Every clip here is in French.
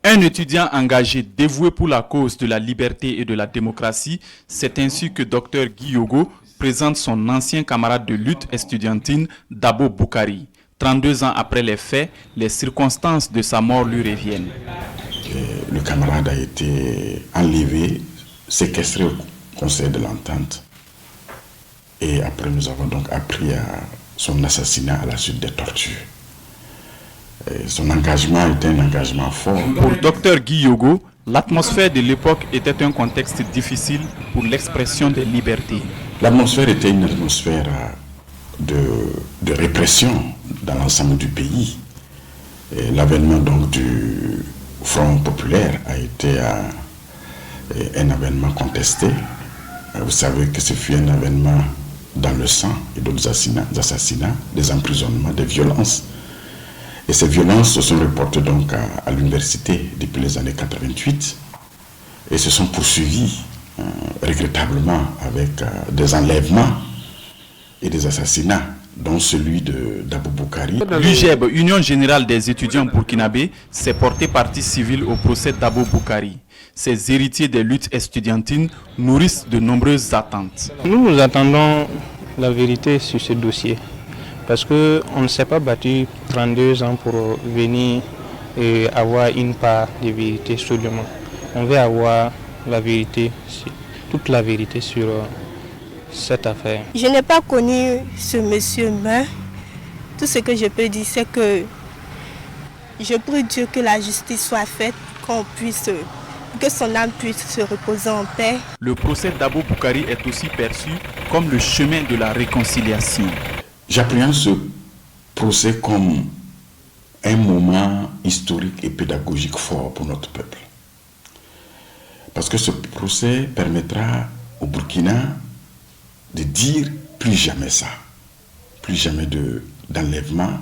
Un étudiant engagé, dévoué pour la cause de la liberté et de la démocratie, c'est ainsi que Dr Guy Yogo présente son ancien camarade de lutte estudiantine, Dabo Boukari. 32 ans après les faits, les circonstances de sa mort lui reviennent. Le camarade a été enlevé, séquestré au Conseil de l'Entente. Et après, nous avons donc appris à son assassinat à la suite des tortures. Et son engagement était un engagement fort. Pour Dr Guy Yogo, l'atmosphère de l'époque était un contexte difficile pour l'expression des libertés. L'atmosphère était une atmosphère de répression dans l'ensemble du pays. L'avènement donc du Front populaire a été un avènement contesté. Vous savez que ce fut un avènement dans le sang et d'autres assassinats, des emprisonnements, des violences. Et ces violences se sont reportées donc à l'université depuis les années 88 et se sont poursuivies regrettablement avec des enlèvements et des assassinats, dont celui de Dabo Boukari. L'UGEB, Union Générale des étudiants burkinabés, s'est porté partie civile au procès Dabo Boukari. Ces héritiers des luttes estudiantines nourrissent de nombreuses attentes. Nous attendons la vérité sur ce dossier. Parce qu'on ne s'est pas battu 32 ans pour venir et avoir une part de vérité seulement. On veut avoir la vérité, toute la vérité sur cette affaire. Je n'ai pas connu ce monsieur, mais tout ce que je peux dire, c'est que je prie Dieu que la justice soit faite, que son âme puisse se reposer en paix. Le procès Dabo Boukari est aussi perçu comme le chemin de la réconciliation. J'appréhende ce procès comme un moment historique et pédagogique fort pour notre peuple. Parce que ce procès permettra au Burkina de dire plus jamais ça. Plus jamais d'enlèvement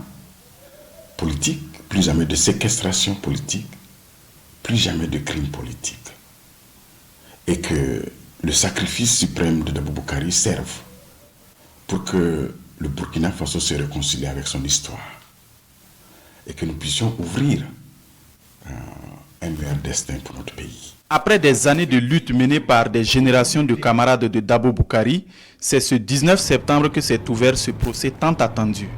politique, plus jamais de séquestration politique, plus jamais de crimes politiques. Et que le sacrifice suprême de Dabo Boukari serve pour que le Burkina Faso se réconcilie avec son histoire et que nous puissions ouvrir un meilleur destin pour notre pays. Après des années de lutte menées par des générations de camarades de Dabo Boukari, c'est ce 19 septembre que s'est ouvert ce procès tant attendu.